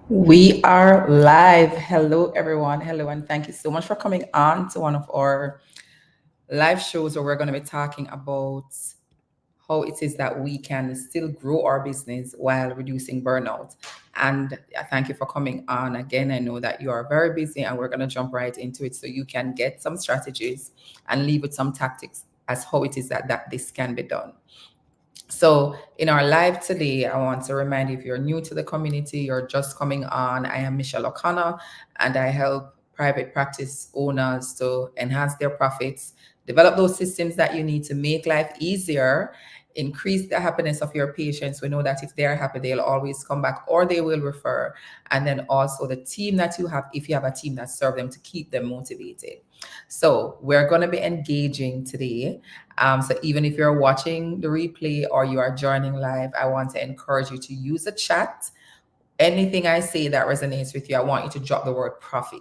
We are live. Hello, everyone. Hello, and thank you so much for coming on to one of our live shows where we're going to be talking about how it is that we can still grow our business while reducing burnout. And thank you for coming on again. I know that you are very busy, and we're going to jump right into it so you can get some strategies and leave with some tactics as how it is that this can be done. So, in our live today, I want to remind you if you're new to the community, you're just coming on. I am Michelle O'Connor, and I help private practice owners to enhance their profits, develop those systems that you need to make life easier, increase the happiness of your patients. We know that if they're happy, they'll always come back or they will refer. And then also the team that you have, if you have a team that serve them, to keep them motivated. So, we're going to be engaging today. So even if you're watching the replay or you are joining live, I want to encourage you to use the chat. Anything I say that resonates with you, I want you to drop the word profit.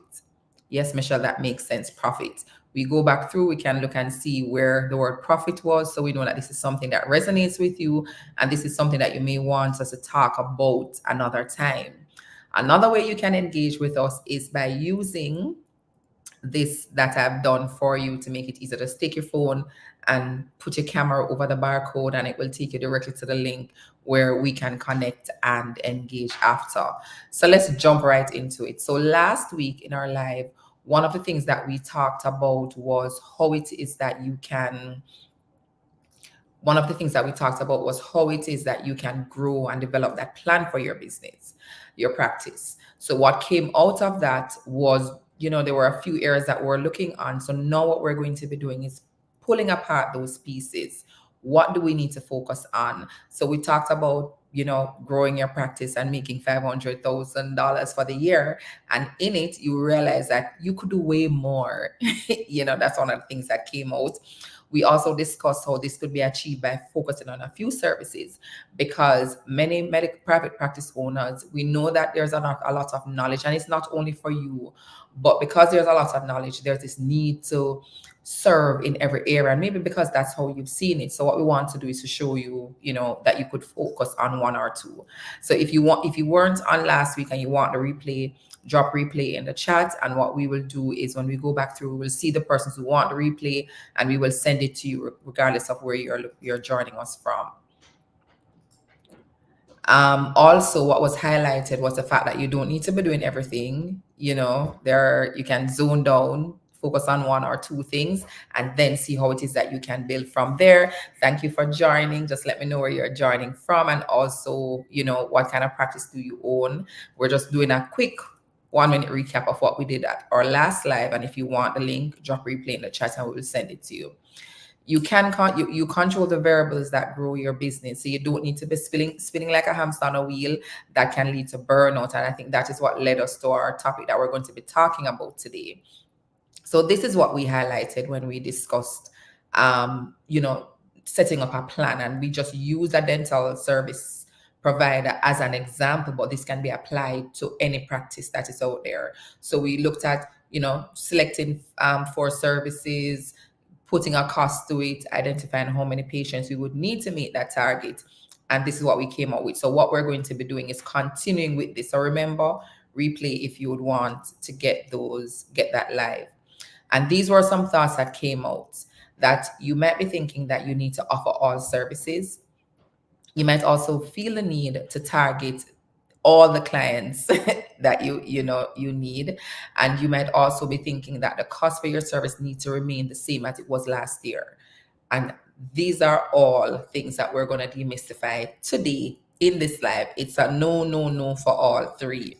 Yes, Michelle, that makes sense. Profit. We go back through, we can look and see where the word profit was. So we know that this is something that resonates with you. And this is something that you may want us to talk about another time. Another way you can engage with us is by using this that I've done for you to make it easier. Just take your phone and put your camera over the barcode, and it will take you directly to the link where we can connect and engage after. So let's jump right into it. So last week in our live, one of the things that we talked about was how it is that you can one of the things that we talked about was how it is that you can grow and develop that plan for your business, your practice. So what came out of that was, there were a few areas that we're looking on. So now what we're going to be doing is pulling apart those pieces. What do we need to focus on? So we talked about, growing your practice and making $500,000 for the year. And in it, you realize that you could do way more. That's one of the things that came out. We also discussed how this could be achieved by focusing on a few services, because many medical private practice owners, we know that there's a lot of knowledge, and it's not only for you, but because there's a lot of knowledge, there's this need to serve in every area, and maybe because that's how you've seen it. So what we want to do is to show you, that you could focus on one or two. So if you weren't on last week and you want the replay, drop replay in the chat, and what we will do is when we go back through, we'll see the persons who want the replay, and we will send it to you regardless of where you're joining us from. Also, what was highlighted was the fact that you don't need to be doing everything. You can zone down, focus on one or two things, and then see how it is that you can build from there. Thank you for joining. Just let me know where you're joining from, and also, what kind of practice do you own. We're just doing a quick 1 minute recap of what we did at our last live. And if you want the link, drop replay in the chat and we will send it to you. You can you control the variables that grow your business. So you don't need to be spinning like a hamster on a wheel that can lead to burnout. And I think that is what led us to our topic that we're going to be talking about today. So this is what we highlighted when we discussed, setting up a plan, and we just use a dental service provider as an example, but this can be applied to any practice that is out there. So we looked at, selecting 4 services, putting a cost to it, identifying how many patients we would need to meet that target. And this is what we came up with. So what we're going to be doing is continuing with this. So remember, replay if you would want to get that live. And these were some thoughts that came out, that you might be thinking that you need to offer all services. You might also feel the need to target all the clients that you need. And you might also be thinking that the cost for your service needs to remain the same as it was last year. And these are all things that we're going to demystify today in this live. It's a no for all 3.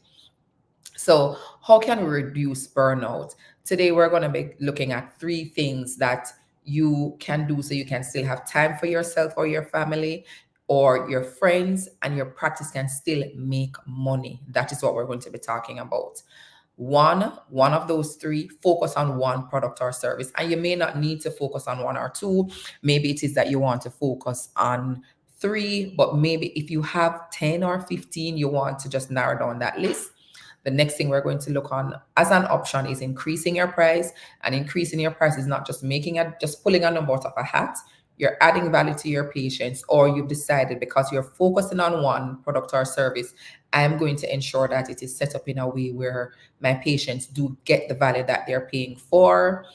So how can we reduce burnout? Today, we're going to be looking at 3 things that you can do so you can still have time for yourself or your family or your friends, and your practice can still make money. That is what we're going to be talking about. One of those 3, focus on one product or service. And you may not need to focus on 1 or 2. Maybe it is that you want to focus on 3, but maybe if you have 10 or 15, you want to just narrow down that list. The next thing we're going to look on as an option is increasing your price. And increasing your price is not just just pulling a number out of a hat. You're adding value to your patients, or you've decided because you're focusing on one product or service I'm going to ensure that it is set up in a way where my patients do get the value that they're paying for,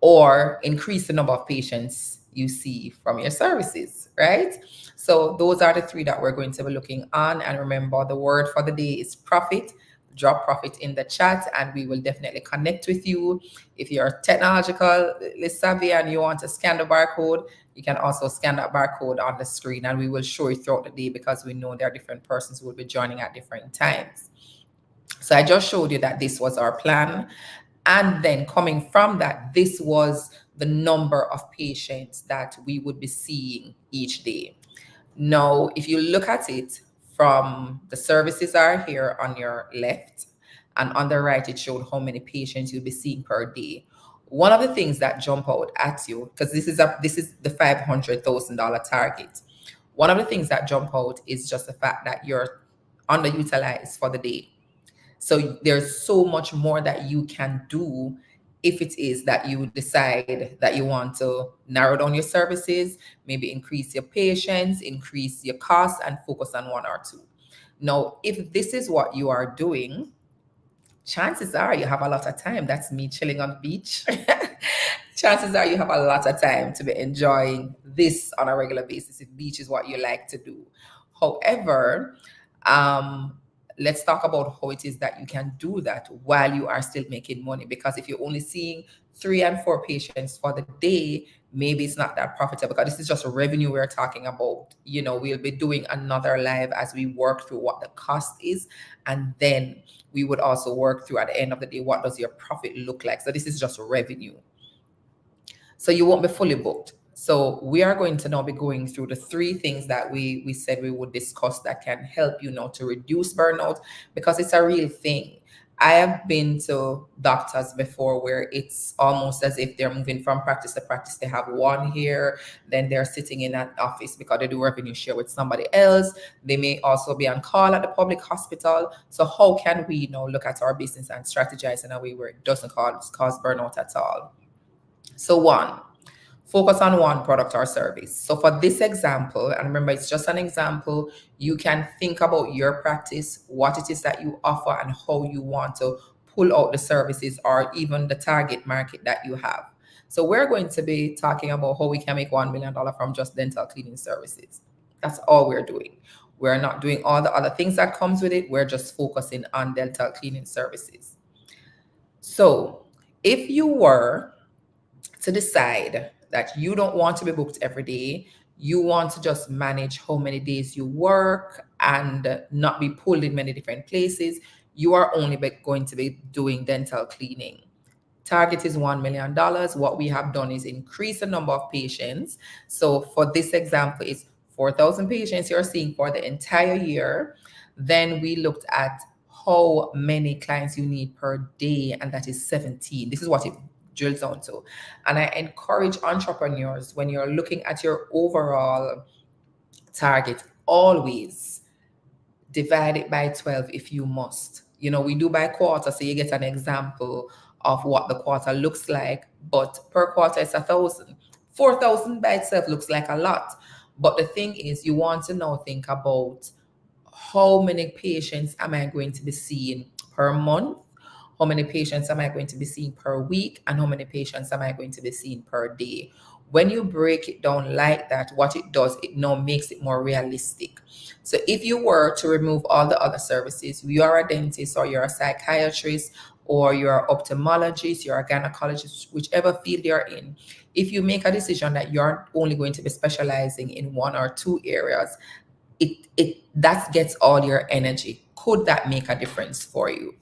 or increase the number of patients you see from your services, right? So those are the three that we're going to be looking on. And remember, the word for the day is profit. Drop profit in the chat and we will definitely connect with you. If you're technologically savvy and you want to scan the barcode, you can also scan that barcode on the screen and we will show you throughout the day, because we know there are different persons who will be joining at different times. So I just showed you that this was our plan. And then coming from that, this was the number of patients that we would be seeing each day. Now, if you look at it from the services are here on your left, and on the right, it showed how many patients you'll be seeing per day. One of the things that jump out at you, because this is the $500,000 target. One of the things that jump out is just the fact that you're underutilized for the day. So there's so much more that you can do if it is that you decide that you want to narrow down your services, maybe increase your patients, increase your costs, and focus on one or two. Now, if this is what you are doing, chances are you have a lot of time. That's me chilling on the beach. Chances are you have a lot of time to be enjoying this on a regular basis if beach is what you like to do. However, um, let's talk about how it is that you can do that while you are still making money. Because if you're only seeing 3 and 4 patients for the day, maybe it's not that profitable, because this is just revenue we're talking about. We'll be doing another live as we work through what the cost is, and then we would also work through at the end of the day, what does your profit look like? So this is just revenue. So you won't be fully booked. So we are going to now be going through the 3 things that we said we would discuss that can help you now to reduce burnout, because it's a real thing. I have been to doctors before where it's almost as if they're moving from practice to practice. They have one here, then they're sitting in an office because they do revenue share with somebody else. They may also be on call at the public hospital. So how can we now look at our business and strategize in a way where it doesn't cause burnout at all? So 1, focus on one product or service. So for this example, and remember, it's just an example, you can think about your practice, what it is that you offer, and how you want to pull out the services or even the target market that you have. So we're going to be talking about how we can make $1 million from just dental cleaning services. That's all we're doing. We're not doing all the other things that comes with it. We're just focusing on dental cleaning services. So if you were to decide that you don't want to be booked every day, you want to just manage how many days you work and not be pulled in many different places, you are only going to be doing dental cleaning. Target is $1 million. What we have done is increase the number of patients. So for this example, it's 4,000 patients you're seeing for the entire year. Then we looked at how many clients you need per day, and that is 17. This is what it drills down to. And I encourage entrepreneurs, when you're looking at your overall target, always divide it by 12 if you must. We do by quarter, so you get an example of what the quarter looks like, but per quarter it's 1,000. 4,000 by itself looks like a lot. But the thing is, you want to now think about how many patients am I going to be seeing per month? How many patients am I going to be seeing per week? And how many patients am I going to be seeing per day? When you break it down like that, what it does, it now makes it more realistic. So if you were to remove all the other services, you are a dentist or you're a psychiatrist or you're an ophthalmologist, you're a gynecologist, whichever field you're in, if you make a decision that you're only going to be specializing in 1 or 2 areas, that gets all your energy. Could that make a difference for you?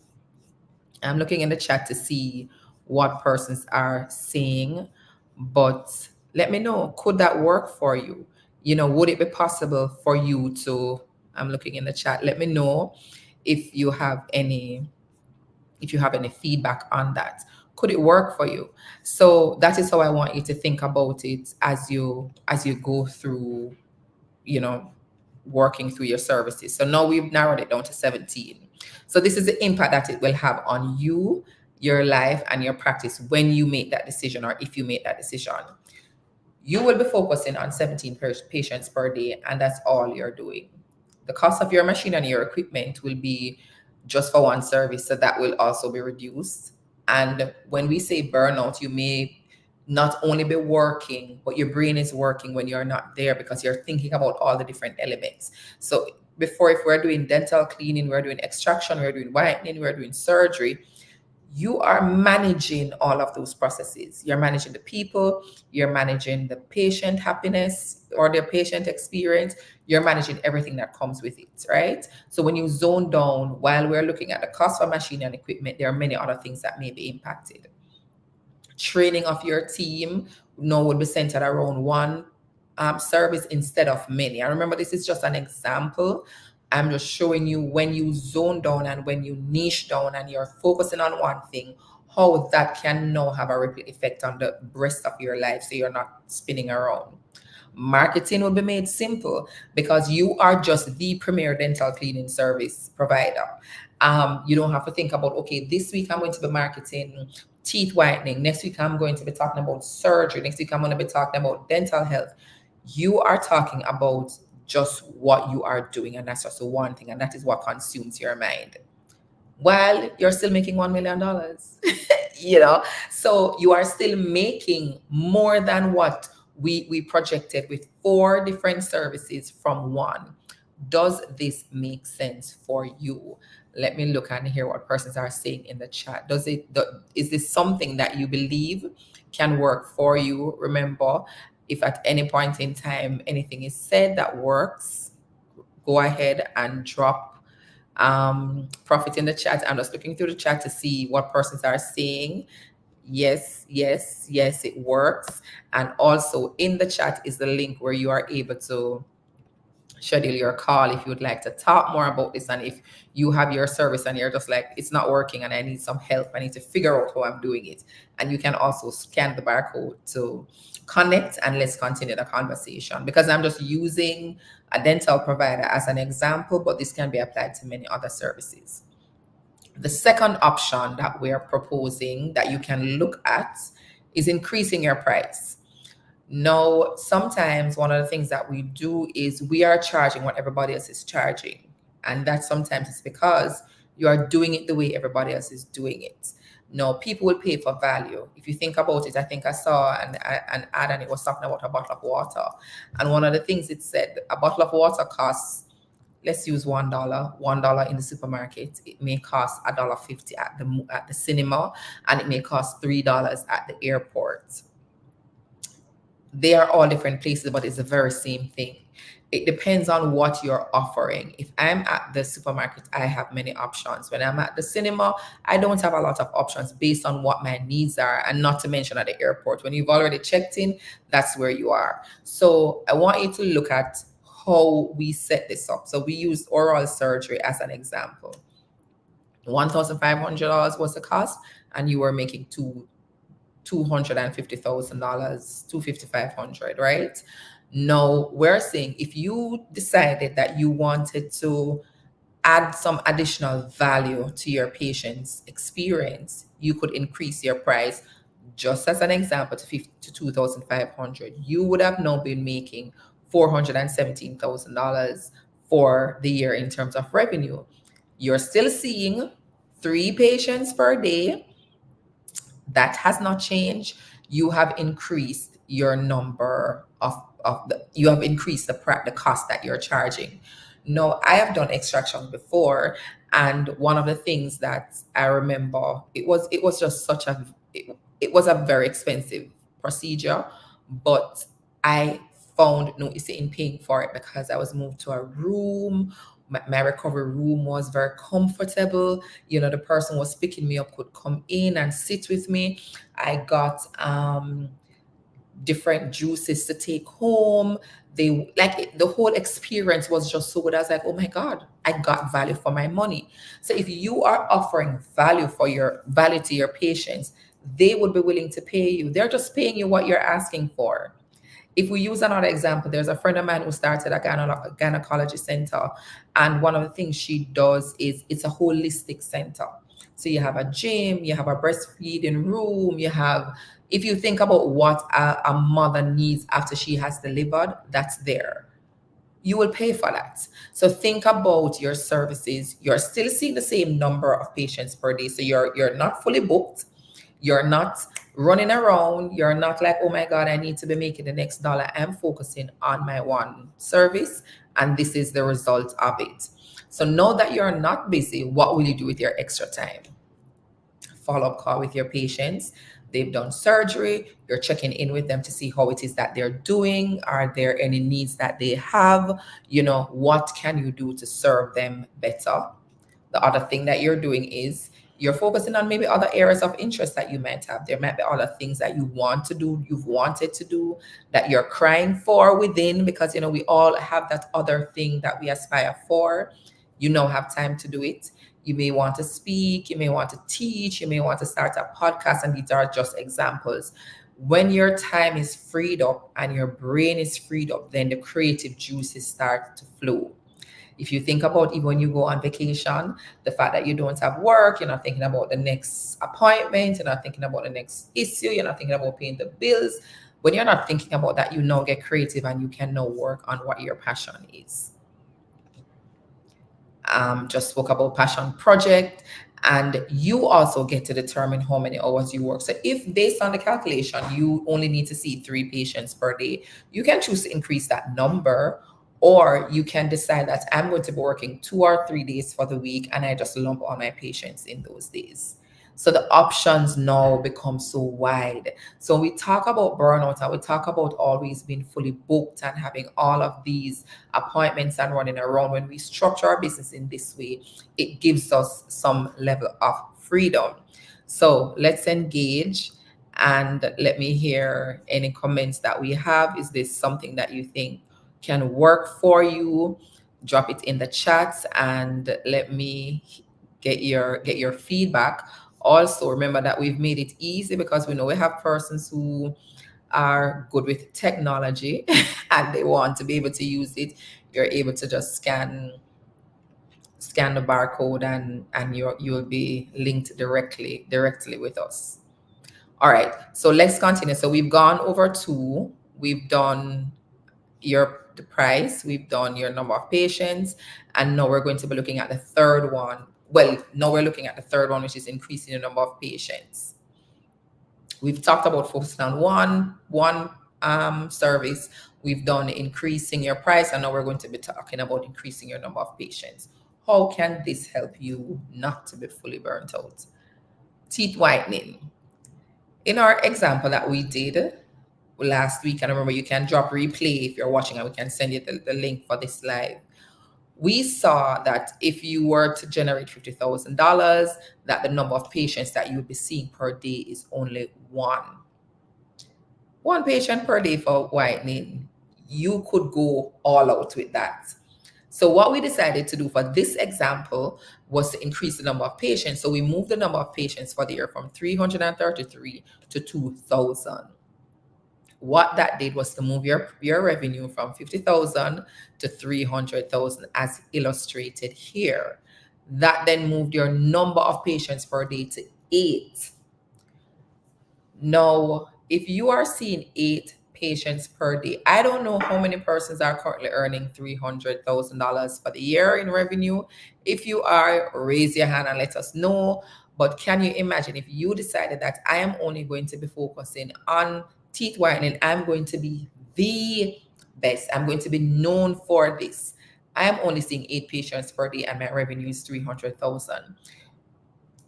I'm looking in the chat to see what persons are saying, but let me know, could that work for you? Would it be possible for you to, I'm looking in the chat, let me know if you have any feedback on that. Could it work for you? So that is how I want you to think about it as you go through, working through your services. So now we've narrowed it down to 17. So this is the impact that it will have on you, your life, and your practice when you make that decision, or if you make that decision. You will be focusing on 17 patients per day, and that's all you're doing. the cost of your machine and your equipment will be just for one service, so that will also be reduced. And when we say burnout, you may not only be working, but your brain is working when you're not there, because you're thinking about all the different elements. So before, if we're doing dental cleaning, we're doing extraction, we're doing whitening, we're doing surgery, you are managing all of those processes. You're managing the people, you're managing the patient happiness or their patient experience, you're managing everything that comes with it, right? So when you zone down, while we're looking at the cost for machine and equipment, there are many other things that may be impacted. Training of your team now would be centered around one service instead of many. And remember, this is just an example. I'm just showing you when you zone down and when you niche down and you're focusing on one thing, how that can now have a ripple effect on the rest of your life, so you're not spinning around. Marketing will be made simple because you are just the premier dental cleaning service provider. You don't have to think about, okay, this week I'm going to be marketing teeth whitening. Next week I'm going to be talking about surgery. Next week I'm going to be talking about dental health. You are talking about just what you are doing, and that's just the one thing, and that is what consumes your mind. While you're still making $1 million, so you are still making more than what we projected with four different services from one. Does this make sense for you? Let me look and hear what persons are saying in the chat. Is this something that you believe can work for you? Remember, if at any point in time anything is said that works, go ahead and drop profit in the chat. I'm just looking through the chat to see what persons are saying. Yes, yes, yes, it works. And also in the chat is the link where you are able to schedule your call if you would like to talk more about this, and if you have your service and you're just like, it's not working and I need some help, I need to figure out how I'm doing it. And you can also scan the barcode to connect, and let's continue the conversation, because I'm just using a dental provider as an example, but this can be applied to many other services. The second option that we're proposing that you can look at is increasing your price. No, sometimes one of the things that we do is we are charging what everybody else is charging. And that sometimes it's because you are doing it the way everybody else is doing it. No, people will pay for value. If you think about it, I think I saw an ad, and it was talking about a bottle of water. And one of the things it said, a bottle of water costs, let's use $1 in the supermarket. It may cost $1.50 at the cinema, and it may cost $3 at the airport. They are all different places, but it's the very same thing. It depends on what you're offering. If I'm at the supermarket, I have many options. When I'm at the cinema, I don't have a lot of options based on what my needs are. And not to mention at the airport, when you've already checked in, that's where you are. So I want you to look at how we set this up. So we used oral surgery as an example. $1,500 was the cost, and you were making $250,000, $250,500, right? Now we're saying if you decided that you wanted to add some additional value to your patient's experience, you could increase your price. Just as an example, to 2,500, you would have now been making $417,000 for the year in terms of revenue. You're still seeing 3 patients per day. That has not changed. You have increased your number you have increased the cost that you're charging. No, I have done extraction before, and one of the things that I remember, it was just it was a very expensive procedure, but I found no issue in paying for it because I was moved to a room. My recovery room was very comfortable. The person was picking me up could come in and sit with me. I got different juices to take home. The whole experience was just so good. I was like, oh my God, I got value for my money. So if you are offering value to your patients, they would be willing to pay you. They're just paying you what you're asking for. If we use another example, there's a friend of mine who started a gynecology center. And one of the things she does is it's a holistic center. So you have a gym, you have a breastfeeding room, if you think about what a mother needs after she has delivered, that's there. you will pay for that. So think about your services. You're still seeing the same number of patients per day. So you're not fully booked. You're not running around. You're not like, oh my God, I need to be making the next dollar. I'm focusing on my one service, and this is the result of it. So know that you're not busy. What will you do with your extra time? Follow-up call with your patients. They've done surgery. You're checking in with them to see how it is that they're doing. Are there any needs that they have? What can you do to serve them better? The other thing that you're doing is you're focusing on maybe other areas of interest that you might have. There might be other things that you want to do, you've wanted to do, that you're crying for within, because we all have that other thing that we aspire for. You now have time to do it. You may want to speak, you may want to teach, you may want to start a podcast, and these are just examples. When your time is freed up and your brain is freed up, then the creative juices start to flow. If you think about even when you go on vacation, the fact that you don't have work, you're not thinking about the next appointment, you're not thinking about the next issue, you're not thinking about paying the bills. When you're not thinking about that, you now get creative and you can now work on what your passion is. Just spoke about passion project, and you also get to determine how many hours you work. So if based on the calculation you only need to see 3 patients per day, you can choose to increase that number, or you can decide that I'm going to be working 2 or 3 days for the week and I just lump all my patients in those days. So the options now become so wide. So we talk about burnout and we talk about always being fully booked and having all of these appointments and running around. When we structure our business in this way, it gives us some level of freedom. So let's engage, and let me hear any comments that we have. Is this something that you think can work for you? Drop it in the chat and let me get your feedback. Also, remember that we've made it easy because we know we have persons who are good with technology and they want to be able to use it. You're able to just scan the barcode, and you'll be linked directly with us. All right, so let's continue. So we've gone over two. We've done the price, we've done your number of patients, and now we're going to be looking at the third one. Well, now we're looking at the third one, which is increasing the number of patients. We've talked about focusing on one service. We've done increasing your price, and now we're going to be talking about increasing your number of patients. How can this help you not to be fully burnt out? Teeth whitening. In our example that we did last week, and remember you can drop replay if you're watching, and we can send you the link for this live. We saw that if you were to generate $50,000, that the number of patients that you would be seeing per day is only one patient per day for whitening. You could go all out with that. So what we decided to do for this example was to increase the number of patients. So we moved the number of patients for the year from 333 to 2,000. What that did was to move your revenue from 50,000 to 300,000, as illustrated here. That then moved your number of patients per day to 8. Now, if you are seeing 8 patients per day, I don't know how many persons are currently earning $300,000 for the year in revenue. If you are, raise your hand and let us know. But can you imagine if you decided that I am only going to be focusing on teeth whitening, I'm going to be the best, I'm going to be known for this. I am only seeing 8 patients per day and my revenue is 300,000.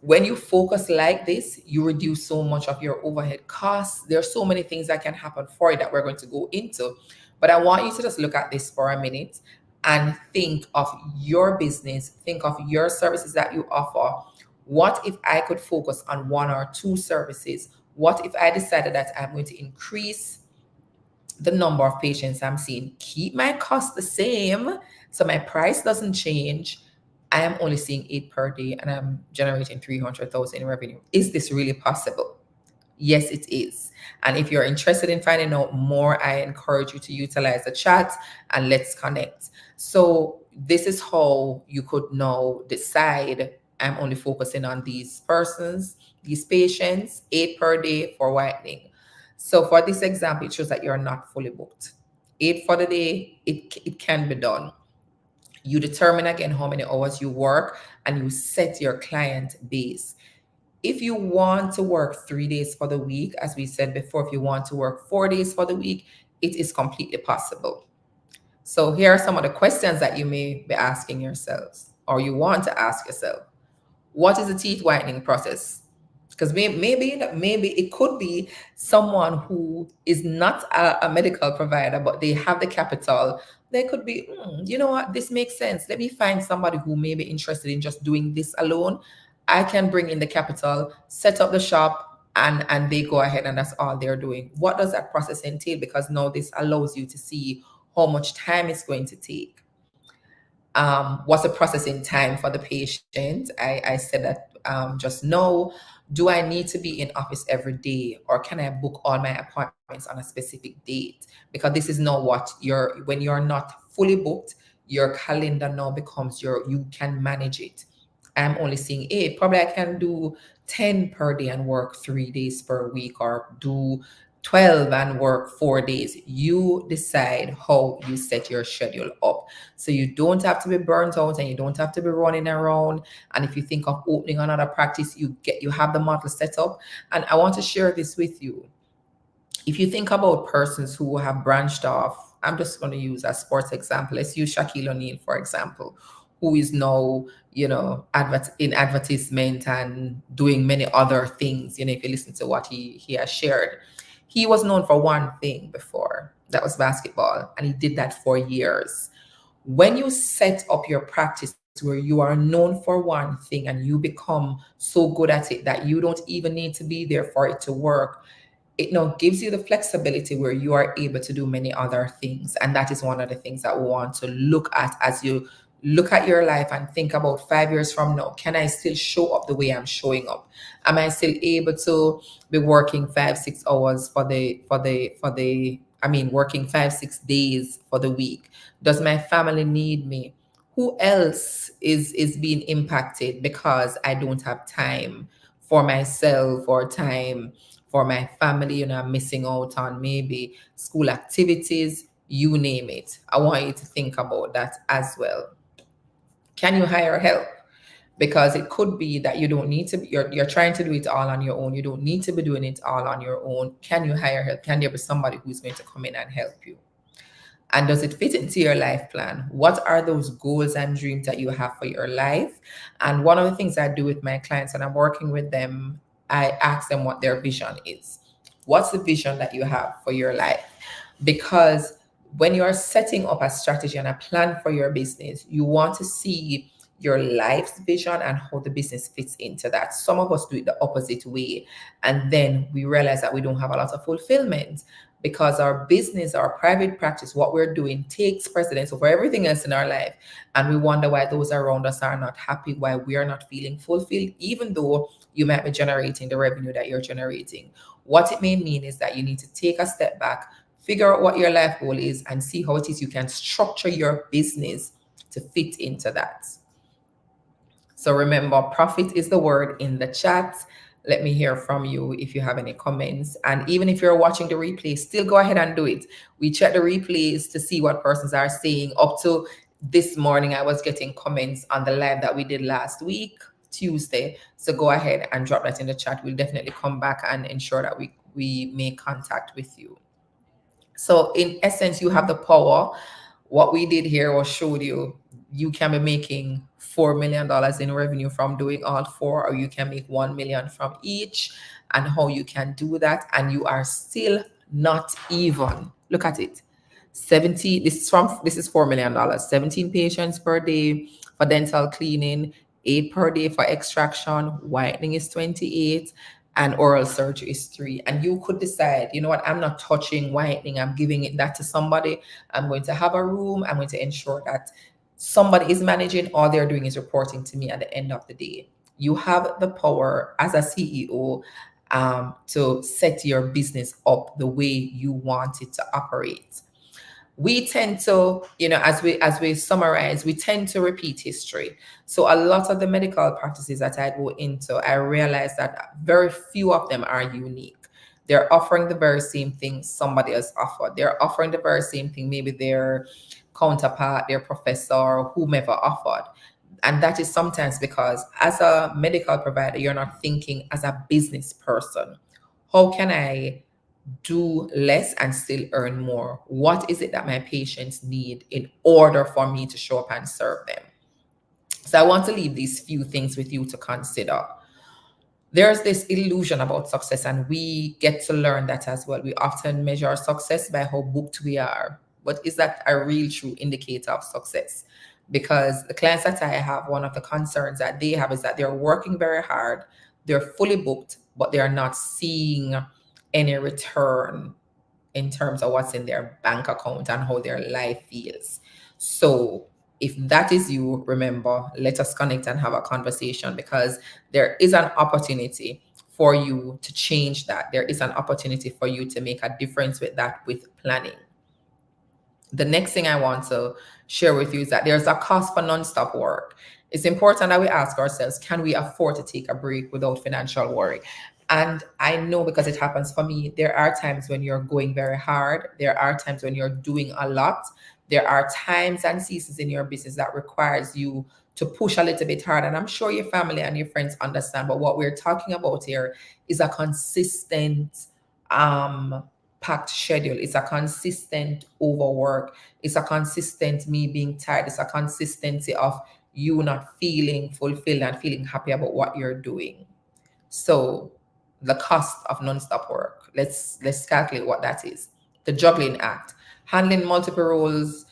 When you focus like this, you reduce so much of your overhead costs. There are so many things that can happen for you that we're going to go into. But I want you to just look at this for a minute and think of your business, think of your services that you offer. What if I could focus on 1 or 2 services? What if I decided that I'm going to increase the number of patients I'm seeing, keep my cost the same, so my price doesn't change? I am only seeing 8 per day and I'm generating 300,000 in revenue. Is this really possible? Yes, it is. And if you're interested in finding out more, I encourage you to utilize the chat and let's connect. So this is how you could now decide, I'm only focusing on these persons, these patients, 8 per day for whitening. So for this example, it shows that you're not fully booked. 8 for the day, it can be done. You determine again how many hours you work and you set your client base. If you want to work 3 days for the week, as we said before, if you want to work 4 days for the week, it is completely possible. So here are some of the questions that you may be asking yourselves or you want to ask yourself. What is the teeth whitening process? Because maybe it could be someone who is not a medical provider, but they have the capital. They could be, you know what, this makes sense. Let me find somebody who may be interested in just doing this alone. I can bring in the capital, set up the shop, and they go ahead and that's all they're doing. What does that process entail? Because now this allows you to see how much time it's going to take. What's the processing time for the patient? I said that just now. Do I need to be in office every day, or can I book all my appointments on a specific date? Because this is not what when you're not fully booked, your calendar now becomes you can manage it. I'm only seeing 8. Probably I can do 10 per day and work 3 days per week, or do 12 and work 4 days. You decide how you set your schedule up. So you don't have to be burnt out and you don't have to be running around. And if you think of opening another practice, you have the model set up. And I want to share this with you. If you think about persons who have branched off, I'm just going to use a sports example. Let's use Shaquille O'Neal, for example, who is now, in advertisement and doing many other things. If you listen to what he has shared, he was known for one thing before, that was basketball, and he did that for years. When you set up your practice where you are known for one thing and you become so good at it that you don't even need to be there for it to work, it now gives you the flexibility where you are able to do many other things. And that is one of the things that we want to look at as you look at your life and think about 5 years from now. Can I still show up the way I'm showing up? Am I still able to be working 5-6 hours working 5-6 days for the week? Does my family need me? Who else is being impacted because I don't have time for myself or time for my family? I'm missing out on maybe school activities, you name it. I want you to think about that as well. Can you hire help? Because it could be that you don't need to you're trying to do it all on your own. You don't need to be doing it all on your own. Can you hire help? Can there be somebody who's going to come in and help you? And does it fit into your life plan? What are those goals and dreams that you have for your life? And one of the things I do with my clients when I'm working with them, I ask them what their vision is. What's the vision that you have for your life? Because when you are setting up a strategy and a plan for your business, you want to see your life's vision and how the business fits into that. Some of us do it the opposite way. And then we realize that we don't have a lot of fulfillment because our business, our private practice, what we're doing takes precedence over everything else in our life. And we wonder why those around us are not happy, why we are not feeling fulfilled, even though you might be generating the revenue that you're generating. What it may mean is that you need to take a step back, figure out what your life goal is, and see how it is you can structure your business to fit into that. So remember, profit is the word in the chat. Let me hear from you if you have any comments. And even if you're watching the replay, still go ahead and do it. We check the replays to see what persons are saying. Up to this morning, I was getting comments on the live that we did last week, Tuesday. So go ahead and drop that in the chat. We'll definitely come back and ensure that we make contact with you. So in essence, you have the power. What we did here was showed you can be making $4 million in revenue from doing all 4, or you can make 1 million from each, and how you can do that. And you are still not even, look at it, 70, this is $4 million, 17 patients per day for dental cleaning, 8 per day for extraction, whitening is 28, and oral surgery is 3. And you could decide, you know what, I'm not touching whitening, I'm giving that to somebody. I'm going to have a room, I'm going to ensure that somebody is managing, all they're doing is reporting to me at the end of the day. You have the power as a CEO to set your business up the way you want it to operate. We tend to, as we summarize, we tend to repeat history. So a lot of the medical practices that I go into, I realize that very few of them are unique. they're offering the very same thing somebody else offered. They're offering the very same thing maybe their counterpart, their professor, or whomever offered. And that is sometimes because as a medical provider, you're not thinking as a business person. How can I do less and still earn more? What is it that my patients need in order for me to show up and serve them? So I want to leave these few things with you to consider. There's this illusion about success, and we get to learn that as well. We often measure our success by how booked we are. But is that a real true indicator of success? Because the clients that I have, one of the concerns that they have is that they're working very hard, they're fully booked, but they are not seeing any return in terms of what's in their bank account and how their life feels. So, if that is you, remember, let us connect and have a conversation, because there is an opportunity for you to change that. There is an opportunity for you to make a difference with that with planning. The next thing I want to share with you is that there's a cost for nonstop work. It's important that we ask ourselves, can we afford to take a break without financial worry? And I know, because it happens for me, there are times when you're going very hard. There are times when you're doing a lot. There are times and seasons in your business that requires you to push a little bit hard. And I'm sure your family and your friends understand. But what we're talking about here is a consistent um packed schedule. It's a consistent overwork. It's a consistent me being tired. It's a consistency of you not feeling fulfilled and feeling happy about what you're doing. So the cost of nonstop work. Let's calculate what that is. The juggling act. Handling multiple roles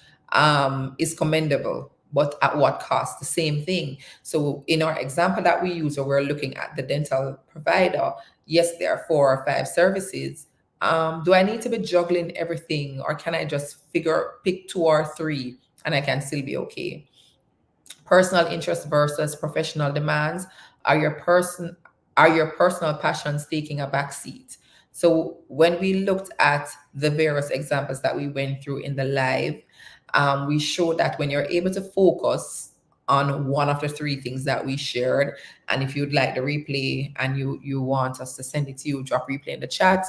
is commendable, but at what cost? The same thing. So in our example that we use, or we're looking at the dental provider, yes, there are 4 or 5 services. Do I need to be juggling everything, or can I just pick 2 or 3 and I can still be okay? Personal interest versus professional demands. Are your personal passions taking a back seat? So when we looked at the various examples that we went through in the live, we showed that when you're able to focus on one of the 3 things that we shared, and if you'd like the replay and you want us to send it to you, drop replay in the chat.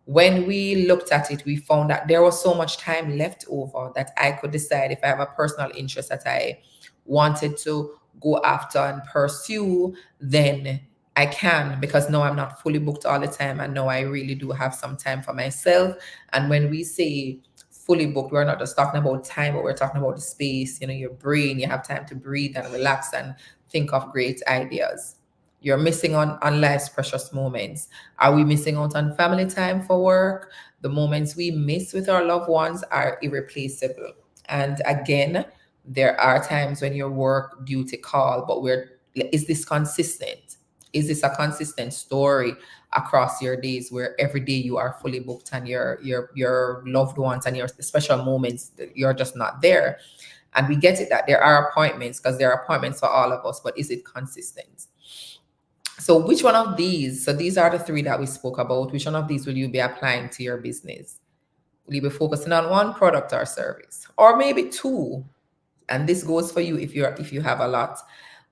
When we looked at it, we found that there was so much time left over that I could decide if I have a personal interest that I wanted to go after and pursue, then I can, because now I'm not fully booked all the time. And now I really do have some time for myself. And when we say fully booked, we're not just talking about time, but we're talking about the space, your brain. You have time to breathe and relax and think of great ideas. You're missing on life's precious moments. Are we missing out on family time for work? The moments we miss with our loved ones are irreplaceable. And again, there are times when your work duty call, but is this consistent? Is this a consistent story across your days, where every day you are fully booked and your loved ones and your special moments, you're just not there? And we get it that there are appointments, because there are appointments for all of us, but is it consistent? So which one of these, so these are the 3 that we spoke about, which one of these will you be applying to your business? Will you be focusing on one product or service, or maybe 2? And this goes for you if you have a lot.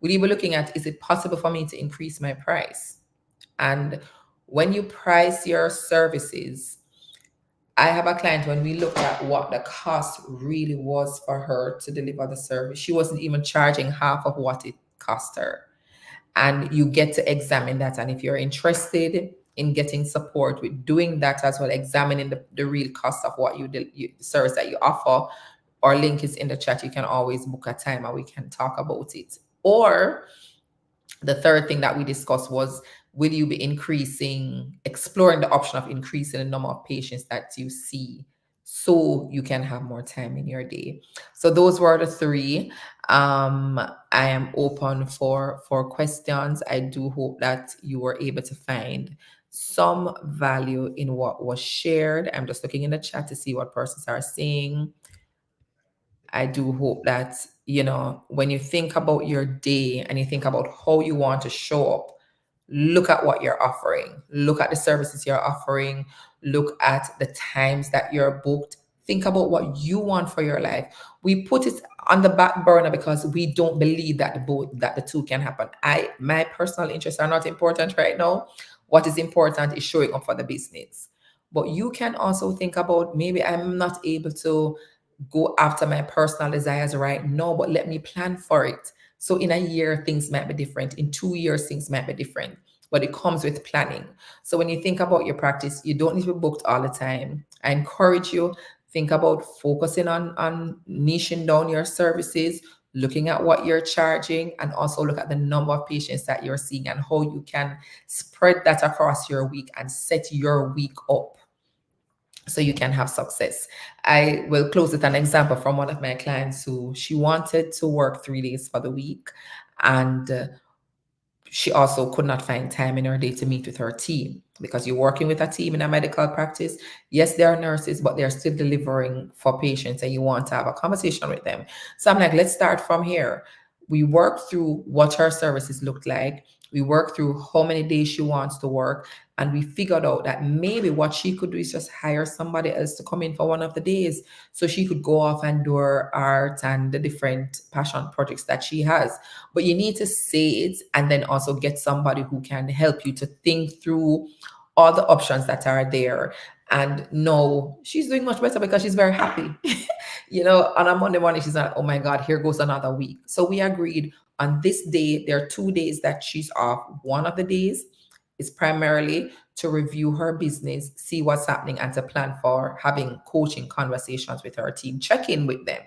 Will you be looking at, is it possible for me to increase my price? And when you price your services, I have a client, when we looked at what the cost really was for her to deliver the service, she wasn't even charging half of what it cost her. And you get to examine that. And if you're interested in getting support with doing that as well, examining the real cost of what the service that you offer, our link is in the chat. You can always book a time and we can talk about it. Or the third thing that we discussed was, will you be exploring the option of increasing the number of patients that you see, so you can have more time in your day? So those were the 3. I am open for questions. I do hope that you were able to find some value in what was shared. I'm just looking in the chat to see what persons are saying. I do hope that, when you think about your day and you think about how you want to show up, look at what you're offering, look at the services you're offering, look at the times that you're booked. Think about what you want for your life. We put it on the back burner because we don't believe that the 2 can happen. My personal interests are not important right now, What is important is showing up for the business. But you can also think about, maybe I'm not able to go after my personal desires right now, but let me plan for it. So in a year, things might be different. In 2 years, things might be different. But it comes with planning. So when you think about your practice, you don't need to be booked all the time. I encourage you, think about focusing on niching down your services, looking at what you're charging, and also look at the number of patients that you're seeing and how you can spread that across your week and set your week up so you can have success. I will close with an example from one of my clients who she wanted to work 3 days for the week, and she also could not find time in her day to meet with her team, because you're working with a team in a medical practice. Yes, they are nurses, but they're still delivering for patients, and you want to have a conversation with them. So I'm like, let's start from here. We work through what her services looked like. We work through how many days she wants to work. And we figured out that maybe what she could do is just hire somebody else to come in for one of the days, so she could go off and do her art and the different passion projects that she has. But you need to say it and then also get somebody who can help you to think through all the options that are there. And no, she's doing much better because she's very happy. On a Monday morning, she's like, oh my God, here goes another week. So we agreed on this day, there are 2 days that she's off. One of the days is primarily to review her business, see what's happening, and to plan for having coaching conversations with her team, check in with them,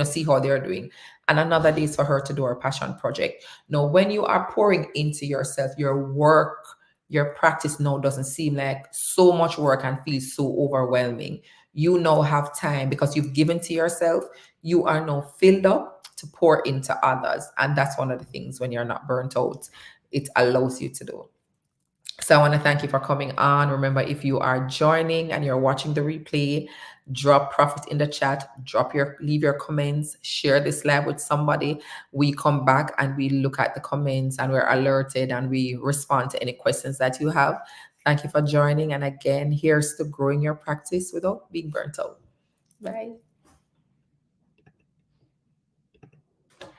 see how they're doing. And another day is for her to do her passion project. Now, when you are pouring into yourself, your work, your practice now doesn't seem like so much work and feels so overwhelming. You now have time because you've given to yourself. You are now filled up to pour into others. And that's one of the things when you're not burnt out, it allows you to do. So I want to thank you for coming on. Remember, if you are joining and you're watching the replay, drop profit in the chat, leave your comments, share this live with somebody. We come back and we look at the comments and we're alerted and we respond to any questions that you have. Thank you for joining. And again, here's to growing your practice without being burnt out. Bye.